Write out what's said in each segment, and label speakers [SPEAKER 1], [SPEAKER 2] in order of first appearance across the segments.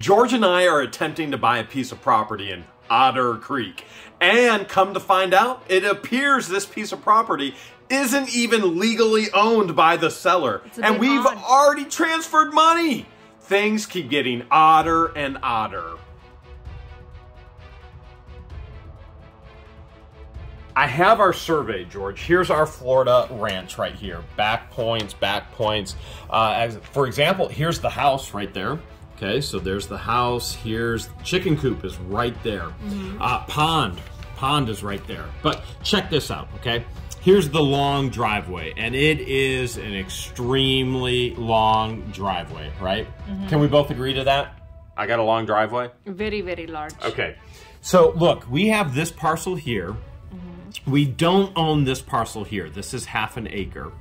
[SPEAKER 1] George and I are attempting to buy a piece of property in Otter Creek. And come to find out, it appears this piece of property isn't even legally owned by the seller. And we've already transferred money. Things keep getting odder and odder. I have our survey, George. Here's our Florida ranch right here. Back points, back points. For example, here's the house right there. Okay, so there's the house. Here's chicken coop is right there. Pond is right there. But check this out, okay? Here's the long driveway, and it is an extremely long driveway, right? Can we both agree to that? I got a long driveway?
[SPEAKER 2] Very, very large.
[SPEAKER 1] Okay, so look, we have this parcel here. We don't own this parcel here. This is half an acre.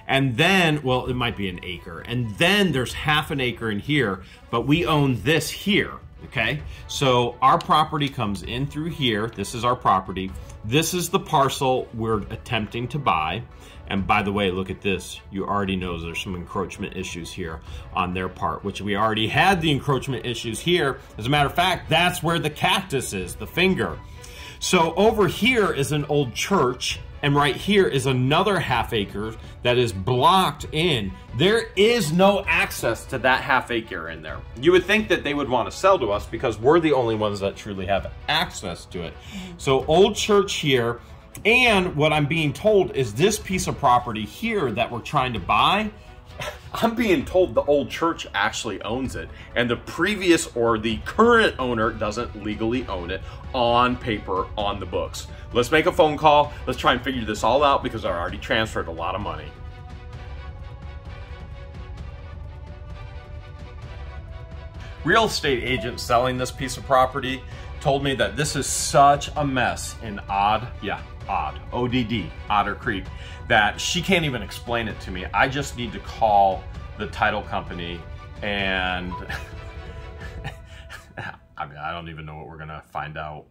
[SPEAKER 1] And then, well, it might be an acre. And then there's half an acre in here, but we own this here, okay? So our property comes in through here. This is our property. This is the parcel we're attempting to buy. And by the way, look at this. You already know there's some encroachment issues here on their part, which we already had the encroachment issues here. As a matter of fact, that's where the cactus is, the finger. So over here is an old church, and right here is another half acre that is blocked in. There is no access to that half acre in there. You would think that they would want to sell to us because we're the only ones that truly have access to it. So old church here, and what I'm being told is this piece of property here that we're trying to buy, I'm being told the old church actually owns it, and the previous or the current owner doesn't legally own it on paper, on the books. Let's make a phone call. Let's try and figure this all out because I already transferred a lot of money. Real estate agent selling this piece of property told me that this is such a mess in ODD, Otter Creek, that she can't even explain it to me. I just need to call the title company and I mean, I don't even know what we're gonna find out.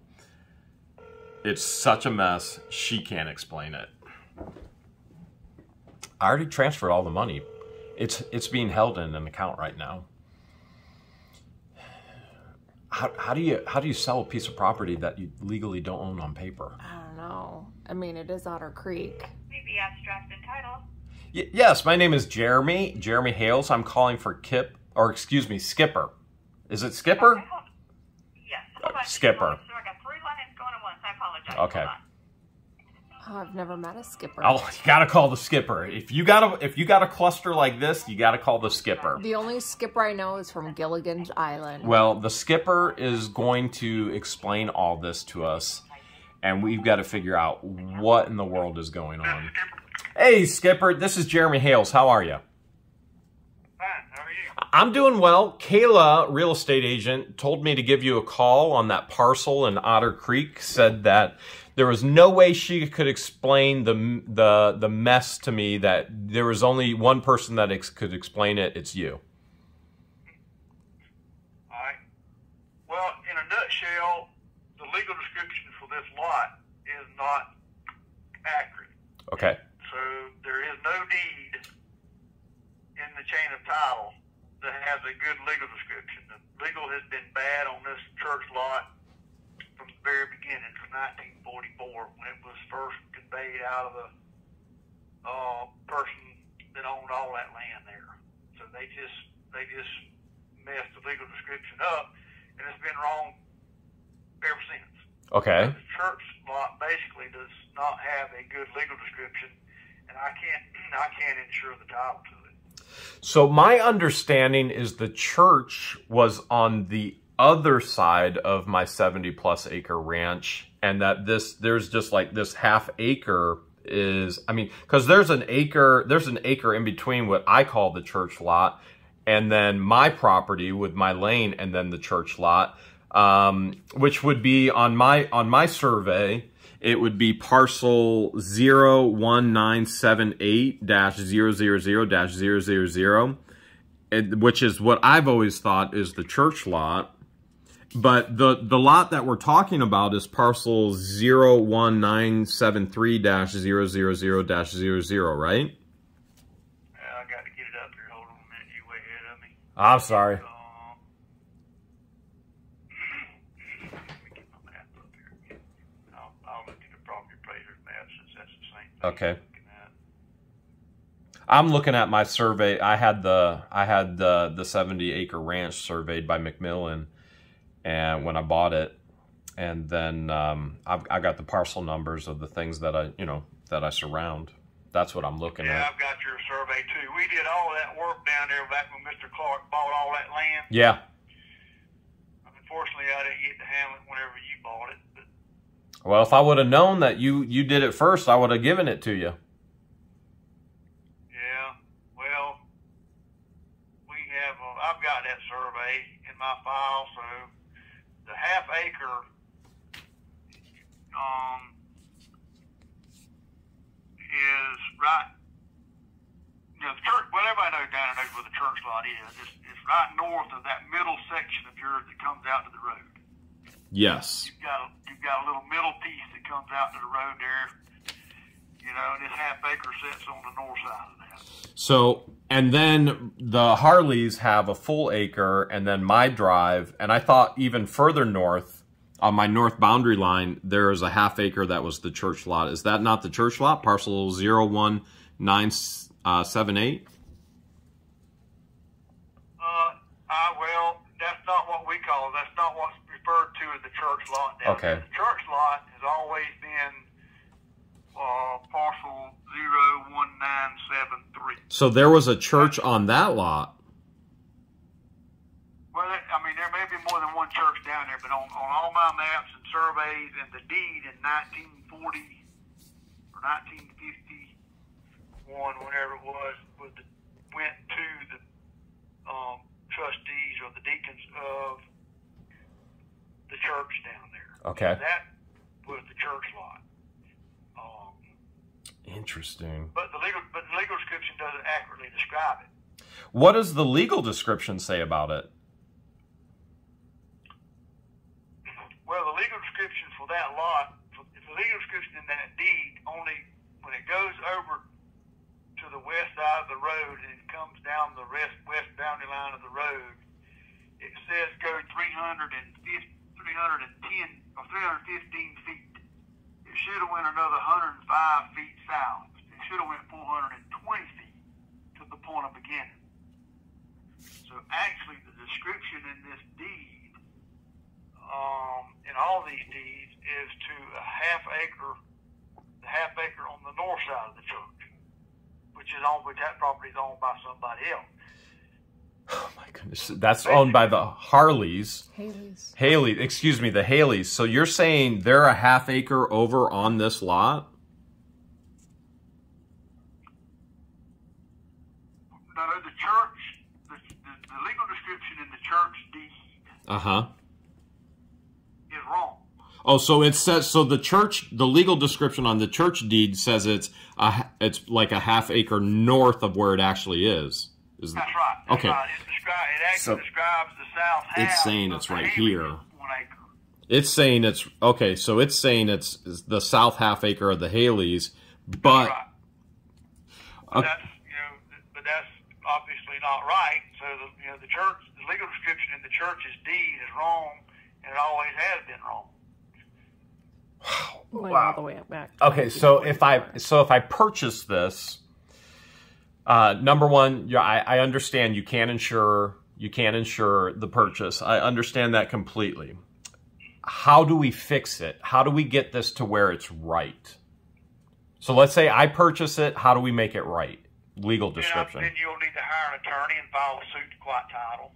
[SPEAKER 1] It's such a mess, she can't explain it. I already transferred all the money. It's being held in an account right now. How do you sell a piece of property that you legally don't own on paper?
[SPEAKER 2] I don't know. I mean, it is Otter Creek.
[SPEAKER 3] Maybe abstract and title.
[SPEAKER 1] Yes, my name is Jeremy Hales. I'm calling for Skipper. Is it Skipper?
[SPEAKER 3] Okay, yes. Hold on.
[SPEAKER 1] Skipper.
[SPEAKER 3] So I got 3 lines going at once. I apologize.
[SPEAKER 1] Okay.
[SPEAKER 2] Oh, I've never met a skipper.
[SPEAKER 1] Oh, you gotta call the skipper. If you got a cluster like this, you gotta call the skipper.
[SPEAKER 2] The only skipper I know is from Gilligan's Island.
[SPEAKER 1] Well, the skipper is going to explain all this to us, and we've got to figure out what in the world is going on. Hey, Skipper, this is Jeremy Hales. How are you?
[SPEAKER 3] Fine. How are you?
[SPEAKER 1] I'm doing well. Kayla, real estate agent, told me to give you a call on that parcel in Otter Creek, said that there was no way she could explain the mess to me, that there was only one person that could explain it. It's you.
[SPEAKER 3] All right. Well, in a nutshell, the legal description for this lot is not accurate.
[SPEAKER 1] Okay.
[SPEAKER 3] So there is no deed in the chain of title that has a good legal description. The legal has been bad on this church lot from the very beginning, from 1944, when it was first conveyed out of the person that owned all that land there. So they just messed the legal description up, and it's been wrong ever since.
[SPEAKER 1] Okay.
[SPEAKER 3] The church lot basically does not have a good legal description, and I can't insure the title to it.
[SPEAKER 1] So my understanding is the church was on the other side of my 70+ acre ranch, and that there's just like this half acre is, I mean, because there's an acre in between what I call the church lot and then my property with my lane and then the church lot, which would be on my survey, it would be parcel 01978-000-000, which is what I've always thought is the church lot. But the lot that we're talking about is parcel 01973-000-00, right?
[SPEAKER 3] I got to get it up here. Hold on a minute. You way ahead of me.
[SPEAKER 1] I'm sorry. Okay. I'm looking at my survey. I had the 70-acre ranch surveyed by McMillan, and when I bought it, and then I got the parcel numbers of the things that I surround. That's what I'm looking
[SPEAKER 3] Yeah,
[SPEAKER 1] at.
[SPEAKER 3] I've got your survey too. We did all that work down there back when Mr. Clark bought all that land.
[SPEAKER 1] Yeah.
[SPEAKER 3] Unfortunately, I didn't get to handle it whenever you bought it. But
[SPEAKER 1] Well, if I would have known that you did it first, I would have given it to you.
[SPEAKER 3] yeah, well, we have. I've got that survey in my file. So the half acre is right. You know, the church. Well, everybody knows down there knows where the church lot is. It's right north of that middle section of yours that comes out to the road.
[SPEAKER 1] Yes.
[SPEAKER 3] You've got a little middle piece that comes out to the road there. You know, and this half acre sits on the north side of that.
[SPEAKER 1] So, and then the Harleys have a full acre, and then my drive, and I thought even further north, on my north boundary line, there is a half acre that was the church lot. Is that not the church lot? Parcel 01978?
[SPEAKER 3] Well, that's not what we call it. That's not what's referred to as the church lot down
[SPEAKER 1] Okay.
[SPEAKER 3] there. The church lot has always been parcel 01973.
[SPEAKER 1] So there was a church on that lot.
[SPEAKER 3] Well, I mean, there may be more than one church down there, but on all my maps and surveys and the deed in 1940 or 1951, whenever it was went to the trustees or the deacons of the church down there.
[SPEAKER 1] Okay.
[SPEAKER 3] That was the church lot.
[SPEAKER 1] Interesting.
[SPEAKER 3] But the legal description doesn't accurately describe it.
[SPEAKER 1] What does the legal description say about it?
[SPEAKER 3] Well, the legal description for that lot, the legal description in that deed, only when it goes over to the west side of the road and it comes down the west boundary line of the road, it says go 310 or 315 feet. It should have went another 105 feet south. It should have went 420 feet to the point of beginning. So actually, the description in this deed, in all these deeds, is to the half acre on the north side of the church, which that property is owned by somebody else.
[SPEAKER 1] Oh my goodness. That's owned by the Harleys.
[SPEAKER 2] Haley's.
[SPEAKER 1] Excuse me, the Haleys. So you're saying they're a half acre over on this lot?
[SPEAKER 3] No, the church, the legal description in the church deed
[SPEAKER 1] Uh-huh.
[SPEAKER 3] is wrong.
[SPEAKER 1] Oh, so it says, so the legal description on the church deed says it's like a half acre north of where it actually is.
[SPEAKER 3] That's right. That's
[SPEAKER 1] Okay.
[SPEAKER 3] right. It actually describes the south half.
[SPEAKER 1] It's saying it's
[SPEAKER 3] of the
[SPEAKER 1] right
[SPEAKER 3] Haley
[SPEAKER 1] here.
[SPEAKER 3] 1 acre.
[SPEAKER 1] It's saying it's, okay, so it's saying it's the south half acre of the Haleys, but...
[SPEAKER 3] Right. But that's obviously not right. So the legal description in the church's deed is wrong, and it always has been wrong.
[SPEAKER 2] Went all the way up back.
[SPEAKER 1] Okay, so if I purchase this, number one, I understand you can't insure the purchase. I understand that completely. How do we fix it? How do we get this to where it's right? So let's say I purchase it. How do we make it right? Legal description.
[SPEAKER 3] Then you'll need to hire an attorney and file a suit to quiet title.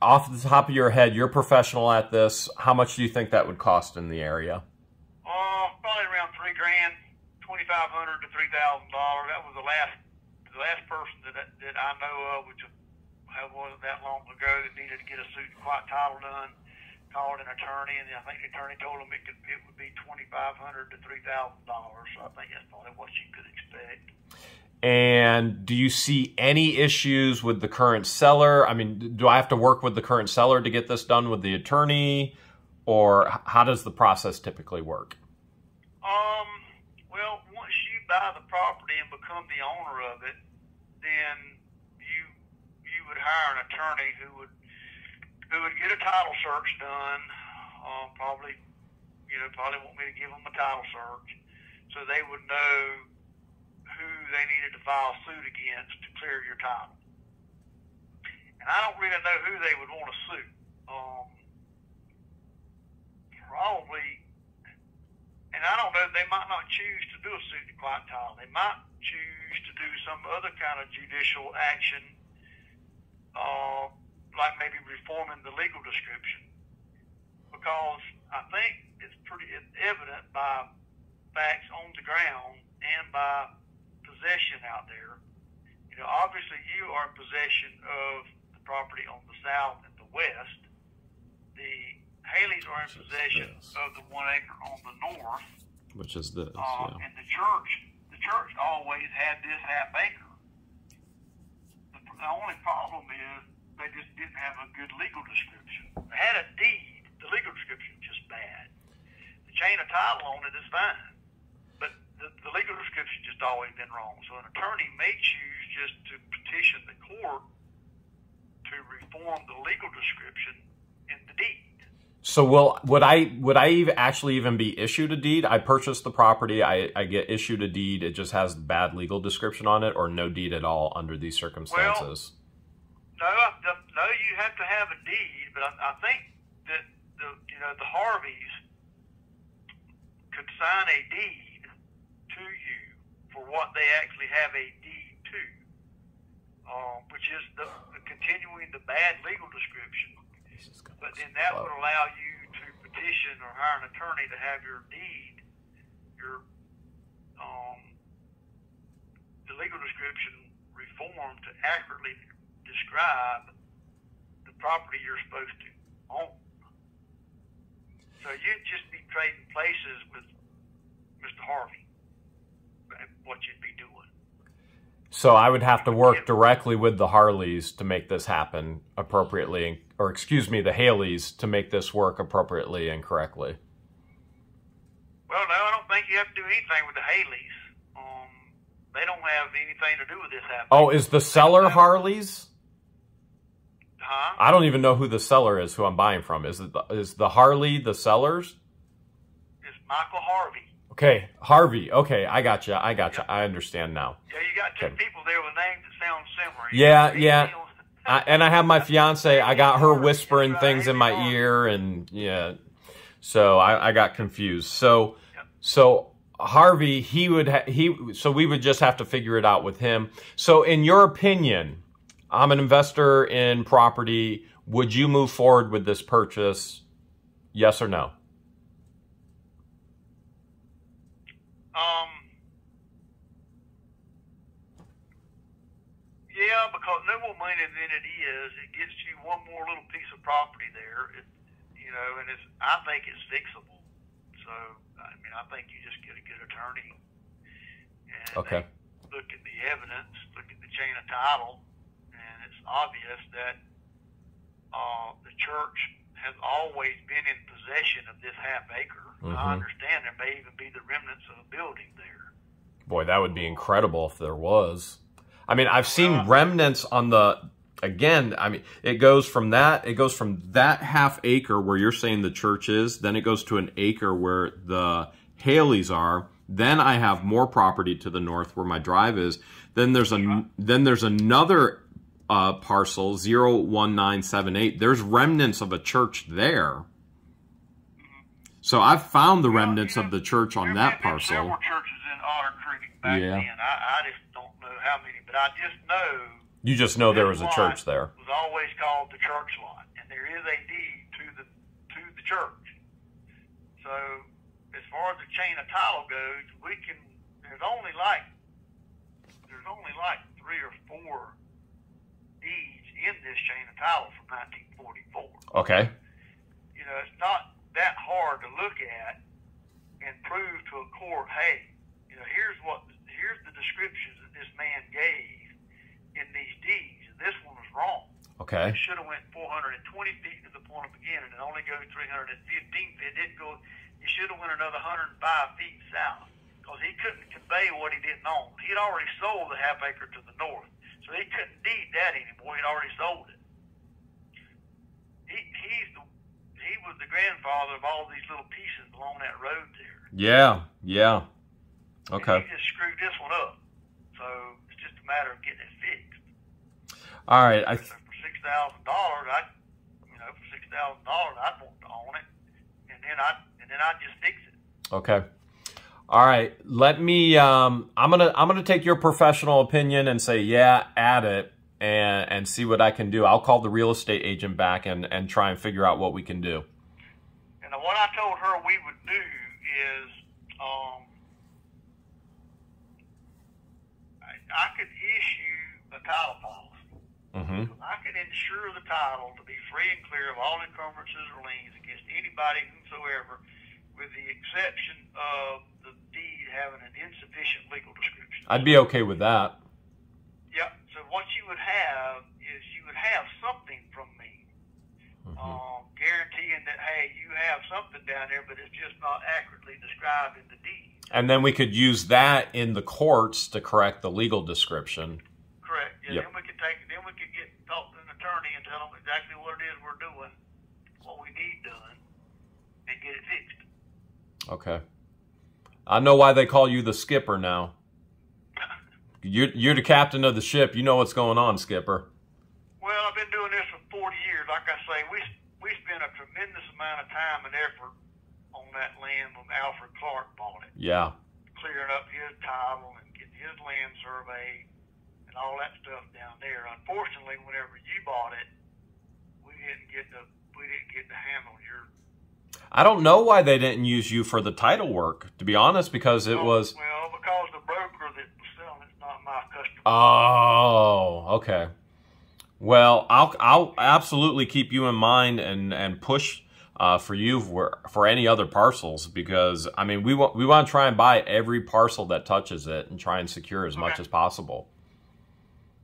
[SPEAKER 1] Off the top of your head, you're professional at this. How much do you think that would cost in the area?
[SPEAKER 3] Probably around $3,000, $2,500 to $3,000. That was the last person that I know of, which wasn't that long ago, that needed to get a suit and quiet title done. Called an attorney, and I think the attorney told him it would be $2,500 to $3,000. So I think that's probably what you could expect.
[SPEAKER 1] And do you see any issues with the current seller? I mean, do I have to work with the current seller to get this done with the attorney, or how does the process typically work?
[SPEAKER 3] Well, once you buy the property and become the owner of it, then you would hire an attorney who would get a title search done. Probably want me to give them a title search. so they would know who they needed to file suit against to clear your title. And I don't really know who they would want to sue. Probably, and I don't know, they might not choose to do a suit to quiet title. They might choose to do some other kind of judicial action, like maybe reforming the legal description. Because I think it's pretty evident by facts on the ground and by possession out there. You know, obviously you are in possession of the property on the south and the west. The Haleys are in possession of the 1 acre on the north,
[SPEAKER 1] which is this.
[SPEAKER 3] And the church always had this half acre. The only problem is they just didn't have a good legal description. They had a deed. The legal description was just bad. The chain of title on it is fine, but the legal description just always been wrong. So an attorney may choose just to petition the court to reform the legal description in the deed.
[SPEAKER 1] So would I actually even be issued a deed? I purchased the property, I get issued a deed, it just has bad legal description on it, or no deed at all under these circumstances?
[SPEAKER 3] Well, no, you have to have a deed, but I think that the Harveys could sign a deed to you for what they actually have a deed to, which is the continuing the bad legal description. But then that would allow you to petition or hire an attorney to have your deed, the legal description reformed to accurately describe the property you're supposed to own. So you'd just be trading places with Mr. Harvey, what you'd be doing.
[SPEAKER 1] So I would have to work directly with the Harleys to make this happen appropriately, or excuse me, the Haleys to make this work appropriately and correctly.
[SPEAKER 3] Well, no, I don't think you have to do anything with the Haleys. They don't have anything to do with this happening.
[SPEAKER 1] Oh, is the seller Harleys?
[SPEAKER 3] Huh?
[SPEAKER 1] I don't even know who the seller is, who I'm buying from. Is the Harley the sellers?
[SPEAKER 3] It's Michael Harvey.
[SPEAKER 1] Okay, Harvey. Okay, I gotcha. I understand now.
[SPEAKER 3] Yeah, you got two people there with names that sound similar.
[SPEAKER 1] Yeah. And I have my fiance. I got her whispering things in my ear, and yeah, so I got confused. So Harvey, so we would just have to figure it out with him. So in your opinion, I'm an investor in property. Would you move forward with this purchase? Yes or no?
[SPEAKER 3] Yeah, because no more money than it is. It gets you one more little piece of property there. And I think it's fixable. So, I mean, I think you just get a good attorney. And
[SPEAKER 1] okay.
[SPEAKER 3] Look at the evidence, look at the chain of title, and it's obvious that the church has always been in possession of this half acre. Mm-hmm. I understand there may even be the remnants of a building there.
[SPEAKER 1] Boy, that would be incredible if there was. I mean, I've seen remnants on the, again, I mean, it goes from that half acre where you're saying the church is, then it goes to an acre where the Haleys are. Then I have more property to the north where my drive is. Then there's another parcel, 01978. There's remnants of a church there. So I've found the remnants of the church on that parcel.
[SPEAKER 3] There were several churches in Otter Creek back then. I just don't know how many, but I just know.
[SPEAKER 1] You just know there was a church there.
[SPEAKER 3] It was always called the church lot, and there is a deed to the church. So as far as the chain of title goes, there's only like 3 or 4 deeds in this chain of title from 1944.
[SPEAKER 1] Okay.
[SPEAKER 3] It's not that hard to look at and prove to a court, hey, here's the descriptions that this man gave in these deeds, and this one was wrong.
[SPEAKER 1] Okay.
[SPEAKER 3] It should have went 420 feet to the point of beginning and only go 315 feet. It didn't go. You should have went another 105 feet south because he couldn't convey what he didn't own. He had already sold the half acre to the north, so he couldn't deed that anymore. He'd already sold it. He was the grandfather of all these little pieces along that road there.
[SPEAKER 1] Yeah. Okay.
[SPEAKER 3] And he just screwed this one up. So it's just a matter of getting it fixed.
[SPEAKER 1] All right.
[SPEAKER 3] So for $6,000, I'd want to own it, and then I'd just fix it.
[SPEAKER 1] Okay. All right. Let me. I'm gonna take your professional opinion and say, yeah, add it, and see what I can do. I'll call the real estate agent back and try and figure out what we can do.
[SPEAKER 3] And what I told her we would do is, I could issue a title policy.
[SPEAKER 1] Mm-hmm.
[SPEAKER 3] I could insure the title to be free and clear of all encumbrances or liens against anybody whomsoever, with the exception of the deed having an insufficient legal description.
[SPEAKER 1] I'd be okay with that.
[SPEAKER 3] Yep. So what you would have is you would have something from me, guaranteeing that, hey, you have something down there, but it's just not accurately described in the deed.
[SPEAKER 1] And then we could use that in the courts to correct the legal description.
[SPEAKER 3] Correct.
[SPEAKER 1] Yep.
[SPEAKER 3] Yeah. Then we could talk to an attorney and tell them exactly what it is we're doing, what we need done, and get it fixed.
[SPEAKER 1] Okay. I know why they call you the skipper now. You're the captain of the ship. You know what's going on, skipper.
[SPEAKER 3] Well, I've been doing this for 40 years. Like I say, we spent a tremendous amount of time and effort on that land when Alfred Clark bought it.
[SPEAKER 1] Yeah.
[SPEAKER 3] Clearing up his title and getting his land surveyed and all that stuff down there. Unfortunately, whenever you bought it, we didn't get to handle your.
[SPEAKER 1] I don't know why they didn't use you for the title work, to be honest, because it was.
[SPEAKER 3] Well, because the broker that was selling it's not my customer.
[SPEAKER 1] Oh, okay. Well, I'll absolutely keep you in mind and push for you for any other parcels, because I mean we want to try and buy every parcel that touches it and try and secure as much as possible.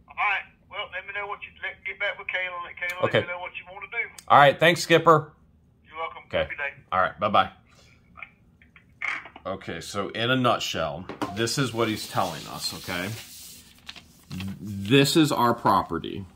[SPEAKER 3] All right. Well, let me know what you get back with Kayla. Let Kayla
[SPEAKER 1] Okay.
[SPEAKER 3] let me know what you want to do.
[SPEAKER 1] All right, thanks, skipper.
[SPEAKER 3] You're welcome.
[SPEAKER 1] Okay.
[SPEAKER 3] Have a good day.
[SPEAKER 1] All right, bye-bye. Okay, so in a nutshell, this is what he's telling us, okay? This is our property.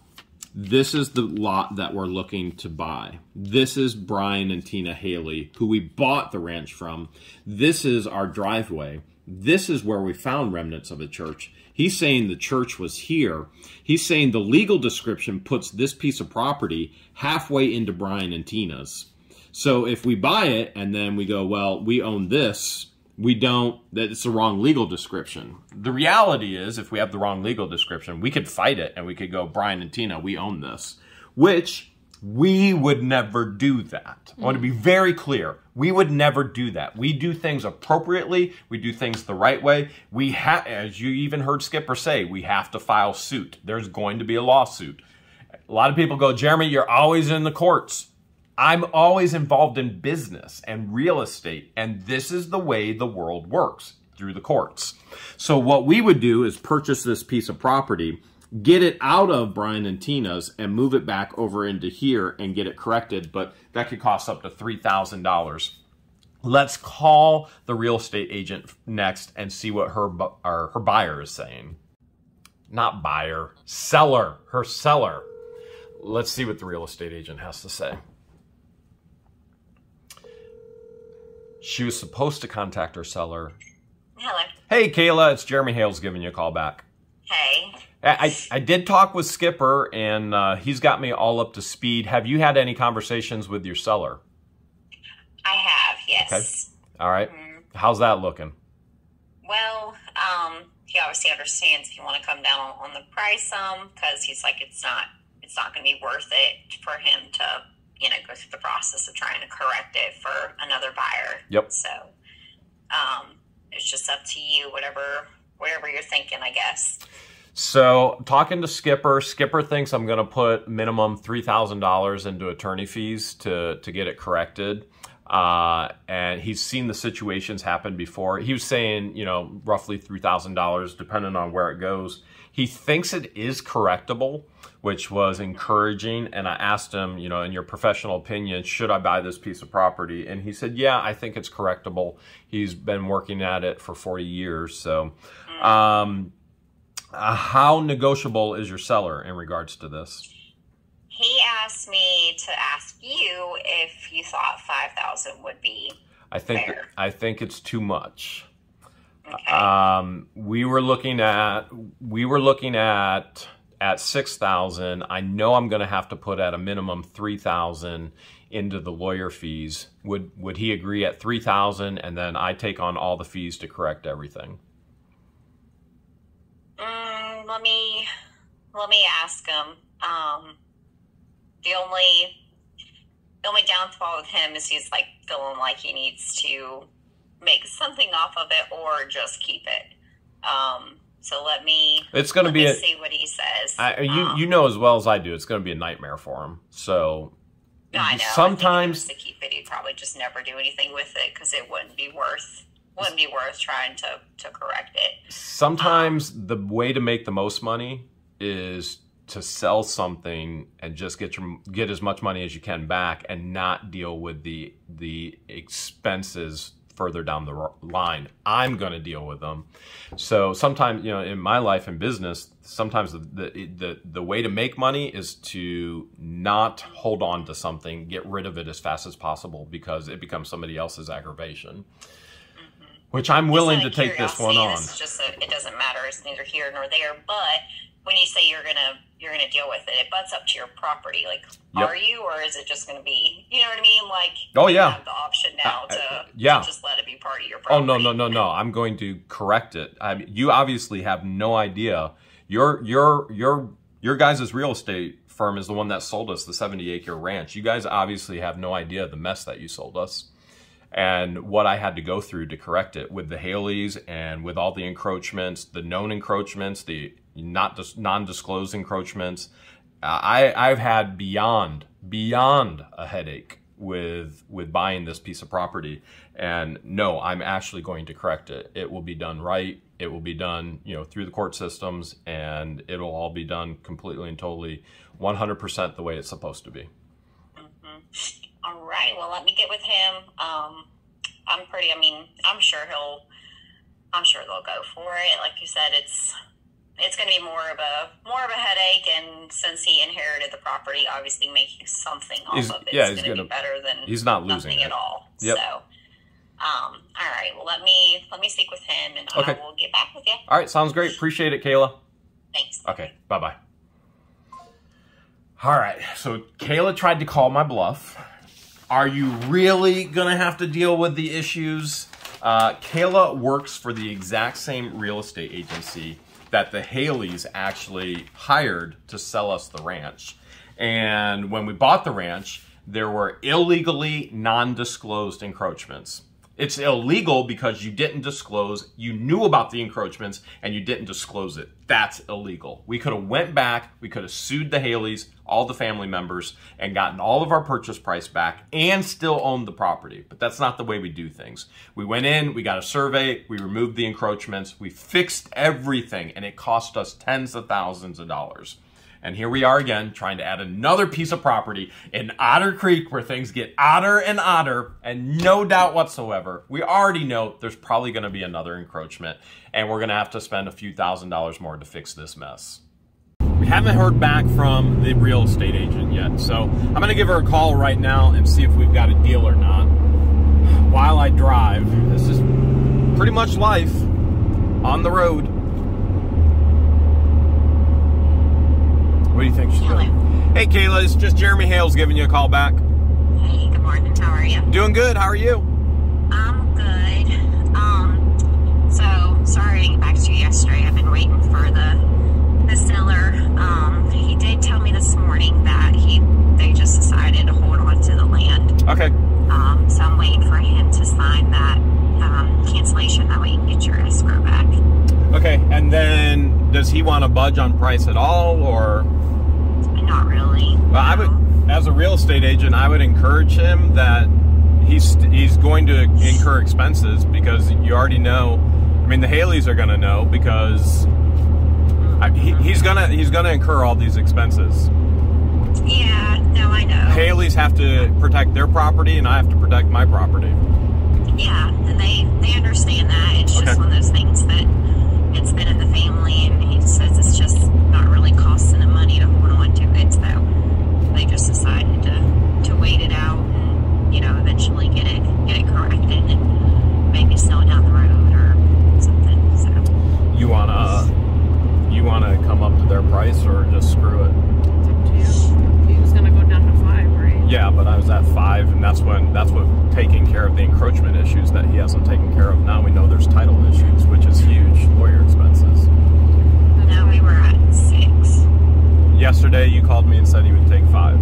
[SPEAKER 1] This is the lot that we're looking to buy. This is Brian and Tina Haley, who we bought the ranch from. This is our driveway. This is where we found remnants of a church. He's saying the church was here. He's saying the legal description puts this piece of property halfway into Brian and Tina's. So if we buy it and then we go, well, we own this, we don't, that it's the wrong legal description. The reality is, if we have the wrong legal description, we could fight it and we could go, Brian and Tina, we own this, which we would never do that. I want to be very clear. We would never do that. We do things appropriately. We do things the right way. We have, as you even heard Skipper say, we have to file suit. There's going to be a lawsuit. A lot of people go, Jeremy, you're always in the courts. I'm always involved in business and real estate, and this is the way the world works, through the courts. So what we would do is purchase this piece of property, get it out of Brian and Tina's, and move it back over into here and get it corrected, but that could cost up to $3,000. Let's call the real estate agent next and see what her buyer is saying. Not buyer, seller, her seller. Let's see what the real estate agent has to say. She was supposed to contact her seller.
[SPEAKER 4] Hello.
[SPEAKER 1] Hey, Kayla, it's Jeremy Hales giving you a call back.
[SPEAKER 4] Hey.
[SPEAKER 1] I did talk with Skipper, and he's got me all up to speed. Have you had any conversations with your seller?
[SPEAKER 4] I have, yes.
[SPEAKER 1] Okay. All right. How's that looking?
[SPEAKER 4] Well, he obviously understands if you want to come down on the price because he's like, it's not going to be worth it for him to, go through the process of trying to correct it for another buyer.
[SPEAKER 1] Yep.
[SPEAKER 4] So, it's just up to you, whatever you're thinking, I guess.
[SPEAKER 1] So, talking to Skipper thinks I'm going to put minimum $3,000 into attorney fees to get it corrected. And he's seen the situations happen before. He was saying, roughly $3,000, depending on where it goes. He thinks it is correctable, which was encouraging. And I asked him, in your professional opinion, should I buy this piece of property? And he said, yeah, I think it's correctable. He's been working at it for 40 years. So, how negotiable is your seller in regards to this?
[SPEAKER 4] He asked me to ask you if you thought $5,000 would be fair.
[SPEAKER 1] I think it's too much.
[SPEAKER 4] Okay.
[SPEAKER 1] We were looking at at 6,000. I know I'm going to have to put at a minimum 3,000 into the lawyer fees. Would he agree at 3,000, and then I take on all the fees to correct everything?
[SPEAKER 4] Let me ask him. The only downfall with him is he's like feeling like he needs to make something off of it or just keep it. So let me see what he says.
[SPEAKER 1] You know as well as I do, it's going to be a nightmare for him. So
[SPEAKER 4] I know.
[SPEAKER 1] Sometimes
[SPEAKER 4] if he was to keep it, he'd probably just never do anything with it because it wouldn't be worth trying to correct it.
[SPEAKER 1] Sometimes the way to make the most money is to sell something and just get as much money as you can back and not deal with the expenses further down the line. I'm going to deal with them. So sometimes, in my life and business, sometimes the way to make money is to not hold on to something, get rid of it as fast as possible because it becomes somebody else's aggravation. Which I'm willing to take this one on.
[SPEAKER 4] It's just it doesn't matter. It's neither here nor there. But when you say you're gonna deal with it, it butts up to your property. Like,
[SPEAKER 1] Yep.
[SPEAKER 4] Are you, or is it just gonna be? You know what I mean? Like,
[SPEAKER 1] Oh,
[SPEAKER 4] you
[SPEAKER 1] yeah.
[SPEAKER 4] have the option now to just let it be part of your
[SPEAKER 1] Oh,
[SPEAKER 4] property.
[SPEAKER 1] no. I'm going to correct it. You obviously have no idea. Your guys' real estate firm is the one that sold us the 70-acre ranch. You guys obviously have no idea the mess that you sold us and what I had to go through to correct it with the Haleys and with all the encroachments, the known encroachments, the non-disclosed encroachments. I've had beyond a headache with buying this piece of property, and no, I'm actually going to correct it. It will be done right. It will be done, through the court systems, and it'll all be done completely and totally 100% the way it's supposed to be.
[SPEAKER 4] All right. Well, let me get with him. I'm sure they'll go for it. Like you said, it's going to be more of a headache, and since he inherited the property, obviously making something off of it is going to be better than
[SPEAKER 1] he's not losing
[SPEAKER 4] nothing
[SPEAKER 1] it
[SPEAKER 4] at all.
[SPEAKER 1] Yep.
[SPEAKER 4] So, all right. Well, let me speak with him, and
[SPEAKER 1] Okay.
[SPEAKER 4] I will get back with you.
[SPEAKER 1] All right, sounds great. Appreciate it, Kayla.
[SPEAKER 4] Thanks.
[SPEAKER 1] Okay, bye-bye. All right, so Kayla tried to call my bluff. Are you really going to have to deal with the issues? Kayla works for the exact same real estate agency that the Haleys actually hired to sell us the ranch. And when we bought the ranch, there were illegally non-disclosed encroachments. It's illegal because you didn't disclose, you knew about the encroachments and you didn't disclose it. That's illegal. We could have went back, we could have sued the Haleys, all the family members, and gotten all of our purchase price back and still owned the property. But that's not the way we do things. We went in, we got a survey, we removed the encroachments, we fixed everything, and it cost us tens of thousands of dollars. And here we are again, trying to add another piece of property in Otter Creek where things get odder and odder, and no doubt whatsoever, we already know there's probably going to be another encroachment, and we're going to have to spend a few $1,000s more to fix this mess. We haven't heard back from the real estate agent yet, so I'm going to give her a call right now and see if we've got a deal or not. While I drive, this is pretty much life on the road. What do you think she's doing? Hey, Kayla, it's just Jeremy Hales giving you a call back.
[SPEAKER 4] Hey, good morning. How are you?
[SPEAKER 1] Doing good. How are you?
[SPEAKER 4] I'm good. So sorry I didn't get back to you yesterday. I've been waiting for the seller. He did tell me this morning that they just decided to hold on to the land.
[SPEAKER 1] Okay.
[SPEAKER 4] So I'm waiting for him to sign that cancellation. That way you can get your escrow back.
[SPEAKER 1] Okay, and then does he want to budge on price at all, or?
[SPEAKER 4] Not really.
[SPEAKER 1] Well, I would, as a real estate agent, I would encourage him that he's going to incur expenses, because you already know. I mean, the Haleys are going to know, because he's gonna incur all these expenses.
[SPEAKER 4] Yeah, no, I know.
[SPEAKER 1] Haleys have to protect their property, and I have to protect my property.
[SPEAKER 4] Yeah, and they understand that. It's just one of those things that it's been in the family, and he says it's just not really costing them money to hold on to it, so they just decided to wait it out and, eventually get it corrected and maybe sell it down the road or something.
[SPEAKER 2] Yeah, but I was at 5, and that's what taking care of the encroachment issues that he hasn't taken care of. Now we know there's title issues, which is huge, lawyer expenses.
[SPEAKER 4] Now we were at 6.
[SPEAKER 2] Yesterday you called me and said he would take 5.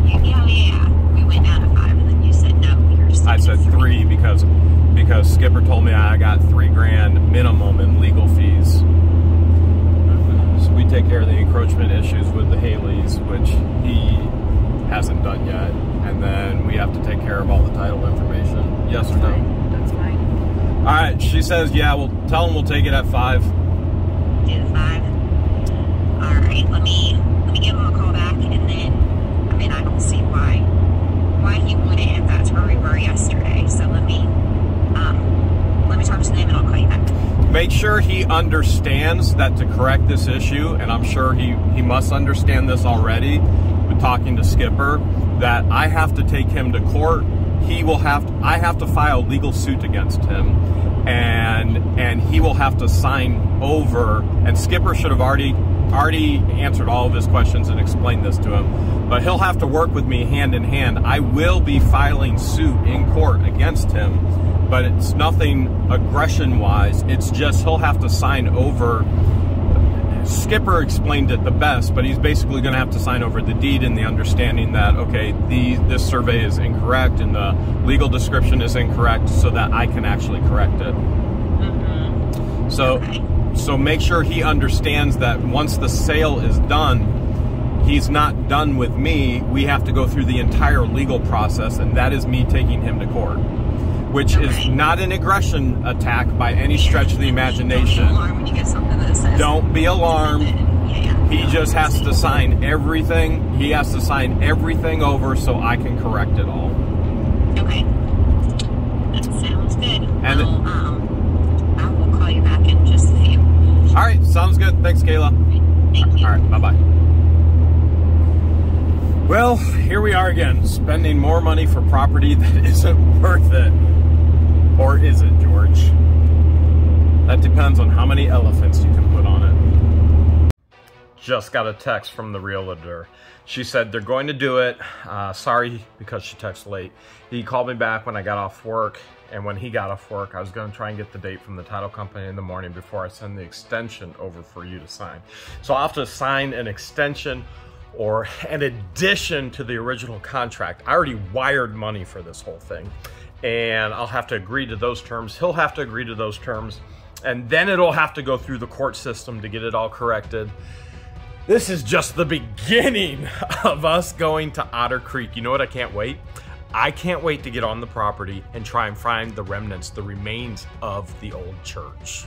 [SPEAKER 4] Yeah. We went down to 5, and then you said no.
[SPEAKER 2] I said 3 because Skipper told me I got $3,000 minimum in legal fees. So we take care of the encroachment issues with the Haleys, which he hasn't done yet, and then we have to take care of all the title information. Yes or no?
[SPEAKER 5] That's fine.
[SPEAKER 2] All right. She says, yeah. We'll tell him we'll take it at 5.
[SPEAKER 4] Do the 5. All right. Let me give him a call back, and then I don't see why he wouldn't if that's where we were yesterday. So let me talk to them, and I'll call you back.
[SPEAKER 2] Make sure he understands that to correct this issue, and I'm sure he must understand this already with talking to Skipper, that I have to take him to court. I have to file legal suit against him, and he will have to sign over, and Skipper should have already answered all of his questions and explained this to him, but he'll have to work with me hand in hand. I will be filing suit in court against him, but it's nothing aggression-wise. It's just he'll have to sign over. Skipper explained it the best, but he's basically going to have to sign over the deed in the understanding that, okay, this survey is incorrect and the legal description is incorrect, so that I can actually correct it.
[SPEAKER 4] Mm-hmm.
[SPEAKER 2] So make sure he understands that once the sale is done, he's not done with me. We have to go through the entire legal process, and that is me taking him to court, which is not an aggression attack by any stretch of the imagination.
[SPEAKER 4] Don't be alarmed when you get something that says.
[SPEAKER 2] Don't be alarmed. He just has to sign everything. He has to sign everything over so I can correct it all.
[SPEAKER 4] Okay. That sounds good.
[SPEAKER 2] And
[SPEAKER 4] I will call you back in just a few.
[SPEAKER 2] all right, sounds good. Thanks, Kayla.
[SPEAKER 4] Thank you.
[SPEAKER 2] All right, bye-bye. Well, here we are again, spending more money for property that isn't worth it. Or is it, George? That depends on how many elephants you can put on it. Just got a text from the realtor. She said they're going to do it. Sorry, because she texted late. He called me back when I got off work, and when he got off work, I was going to try and get the date from the title company in the morning before I send the extension over for you to sign. So I'll have to sign an extension or an addition to the original contract. I already wired money for this whole thing, and I'll have to agree to those terms. He'll have to agree to those terms, and then it'll have to go through the court system to get it all corrected. This is just the beginning of us going to Otter Creek. You know what? I can't wait. I can't wait to get on the property and try and find the remnants, the remains of the old church.